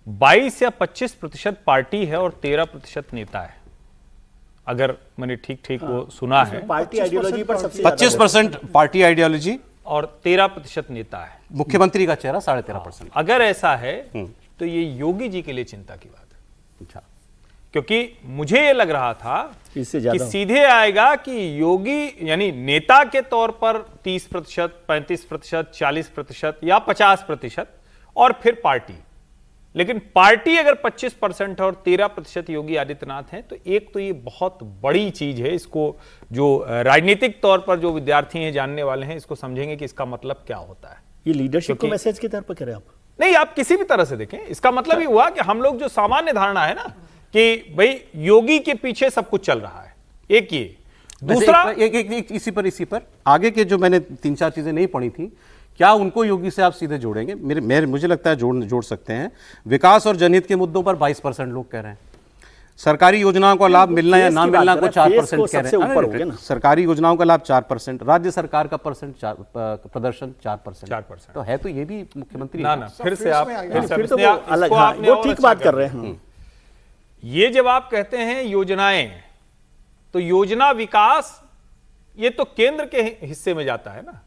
22 या 25% पार्टी है और 13% नेता है, अगर मैंने ठीक वो सुना है। पार्टी आइडियोलॉजी पर सबसे 25% पार्टी आइडियोलॉजी और 13% नेता है। मुख्यमंत्री का चेहरा 13.5%। अगर ऐसा है तो ये योगी जी के लिए चिंता की बात है। अच्छा, क्योंकि मुझे ये लग रहा था कि सीधे आएगा कि योगी यानी नेता के तौर पर 30%, 35%, 40% या 50% और फिर पार्टी। लेकिन पार्टी अगर 25% और 13% योगी आदित्यनाथ हैं तो एक तो ये बहुत बड़ी चीज है। इसको जो राजनीतिक तौर पर जो विद्यार्थी हैं, जानने वाले हैं, इसको समझेंगे कि इसका मतलब क्या होता है। ये लीडरशिप को मैसेज के तौर पर कह रहे हैं आप? नहीं, आप किसी भी तरह से देखें, इसका मतलब ये हुआ कि हम लोग जो सामान्य धारणा है ना कि भाई योगी के पीछे सब कुछ चल रहा है, एक ये। दूसरा एक इसी पर आगे के जो मैंने 3-4 चीजें नहीं पढ़ी थी, क्या उनको योगी से आप सीधे जोड़ेंगे? मुझे लगता है जोड़ सकते हैं। विकास और जनहित के मुद्दों पर 22% लोग कह रहे हैं। सरकारी योजनाओं का लाभ मिलना या ना मिलना को 4% कह रहे हैं। सरकारी योजनाओं का लाभ 4%, राज्य सरकार का प्रदर्शन 4%। तो है तो ये भी मुख्यमंत्री ना फिर से आप अलग, वो ठीक बात कर रहे हैं। ये जब आप कहते हैं योजनाएं, तो योजना विकास ये तो केंद्र के हिस्से में जाता है ना,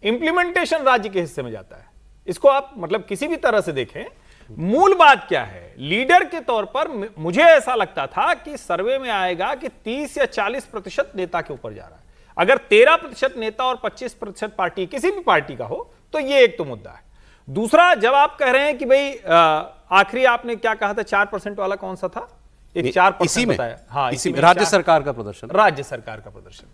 इंप्लीमेंटेशन राज्य के हिस्से में जाता है। इसको आप मतलब किसी भी तरह से देखें, मूल बात क्या है? लीडर के तौर पर मुझे ऐसा लगता था कि सर्वे में आएगा कि 30 या 40% नेता के ऊपर जा रहा है। अगर 13% नेता और 25% पार्टी, किसी भी पार्टी का हो, तो ये एक तो मुद्दा है। दूसरा, जब आप कह रहे हैं कि भाई आखिरी आपने क्या कहा था, 4% वाला कौन सा था? एक 4% बताया। हाँ, इसी में राज्य सरकार का प्रदर्शन। राज्य सरकार का प्रदर्शन,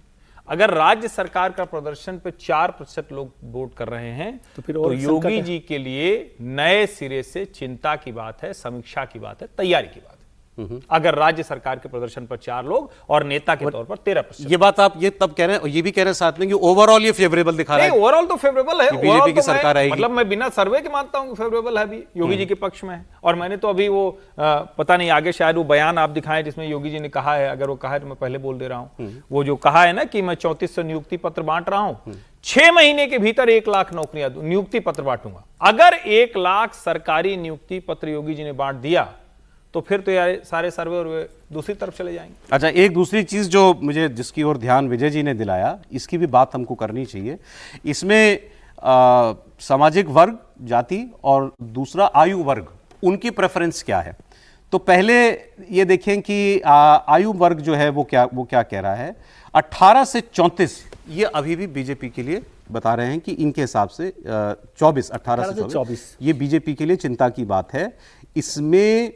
अगर राज्य सरकार का प्रदर्शन पे 4% लोग वोट कर रहे हैं तो योगी जी के लिए नए सिरे से चिंता की बात है, समीक्षा की बात है, तैयारी की बात है। अगर राज्य सरकार के प्रदर्शन पर 4 लोग और नेता के तौर पर 13%। ये बात आप ये तब कह रहे हैं, और ये भी कह रहे हैं साथ में कि ओवरऑल ये फेवरेबल दिखा रहा है। ओवरऑल तो फेवरेबल है, बीजेपी की सरकार आएगी। मतलब मैं बिना सर्वे के मानता हूं कि फेवरेबल है, अभी योगी जी के पक्ष में है। और मैंने तो अभी वो पता नहीं आगे शायद वो बयान आप दिखाएं जिसमें योगी जी ने कहा है, अगर वो कहा है तो मैं पहले बोल दे रहा हूं, वो जो कहा है ना कि मैं 3400 नियुक्ति पत्र बांट रहा हूं, 6 महीने के भीतर 1 लाख नौकरियां नियुक्ति पत्र बांटूंगा। अगर 1 लाख सरकारी नियुक्ति पत्र योगी जी ने बांट दिया तो फिर तो यार सारे सर्वे और दूसरी तरफ चले जाएंगे। अच्छा, एक दूसरी चीज जो मुझे जिसकी ओर ध्यान विजय जी ने दिलाया, इसकी भी बात हमको करनी चाहिए। इसमें सामाजिक वर्ग, जाति और दूसरा आयु वर्ग, उनकी प्रेफरेंस क्या है? तो पहले ये देखें कि आयु वर्ग जो है वो क्या कह रहा है। 18 से 34 ये अभी भी बीजेपी के लिए बता रहे हैं कि इनके हिसाब से 18 से 24 ये बीजेपी के लिए चिंता की बात है। इसमें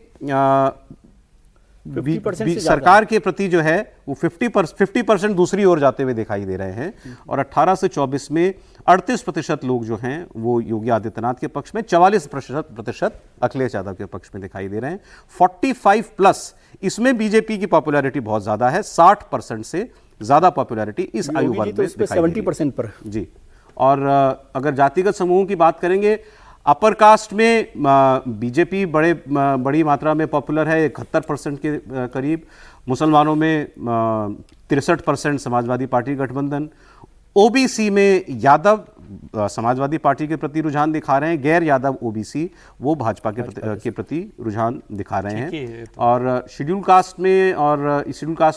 50% सरकार के प्रति जो है वो 50% दूसरी ओर जाते हुए दिखाई दे रहे हैं। और 18 से 24 में 38% लोग जो हैं वो योगी आदित्यनाथ के पक्ष में, 44% अखिलेश यादव के पक्ष में दिखाई दे रहे हैं। 45+ इसमें बीजेपी की पॉपुलैरिटी बहुत ज्यादा है, 60% से ज्यादा पॉपुलैरिटी इस आयु वर्ग में दिखाई 70% पर जी। और अगर जातिगत समूहों की बात करेंगे, अपर कास्ट में बीजेपी बड़ी मात्रा में पॉपुलर है, 71% के करीब। मुसलमानों में 63% समाजवादी पार्टी गठबंधन। ओबीसी में यादव समाजवादी पार्टी के प्रति रुझान दिखा रहे हैं, गैर यादव ओबीसी वो भाजपा के प्रति रुझान दिखा रहे हैं। और शेड्यूल कास्ट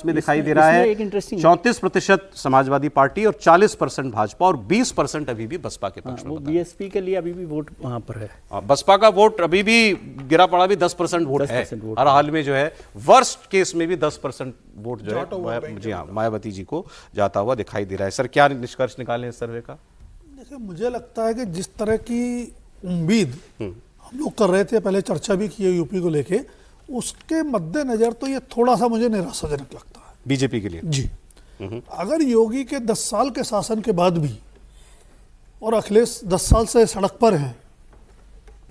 में दिखाई दे रहा है 34% समाजवादी पार्टी और 40% भाजपा और 20% अभी भी बसपा के पक्ष में। बीएसपी के लिए अभी भी वोट वहां पर है। बसपा का वोट अभी भी गिरा पड़ा भी 10% वोट है। हर हाल में जो है वर्स्ट केस में भी 10% वोट जो है जी हाँ मायावती जी को जाता हुआ दिखाई दे रहा है। सर, क्या निष्कर्ष निकाले इस सर्वे का? देखिए, मुझे लगता है कि जिस तरह की उम्मीद हम लोग कर रहे थे, पहले चर्चा भी की है यूपी को लेके, उसके मद्देनजर तो ये थोड़ा सा मुझे निराशाजनक लगता है बीजेपी के लिए। जी, अगर योगी के 10 साल के शासन के बाद भी और अखिलेश 10 साल से सड़क पर हैं,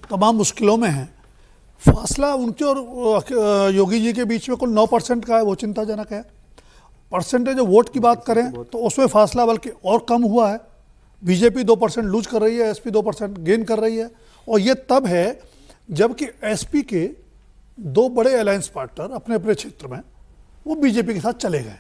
तमाम मुश्किलों में हैं, फासला उनके और योगी जी के बीच में कुल 9% का है, वो चिंताजनक है। परसेंटेज वोट की बात करें तो उसमें फासला बल्कि और कम हुआ है। बीजेपी 2% लूज कर रही है, एसपी 2% गेन कर रही है। और ये तब है जबकि एसपी के 2 बड़े अलायंस पार्टनर अपने अपने क्षेत्र में वो बीजेपी के साथ चले गए।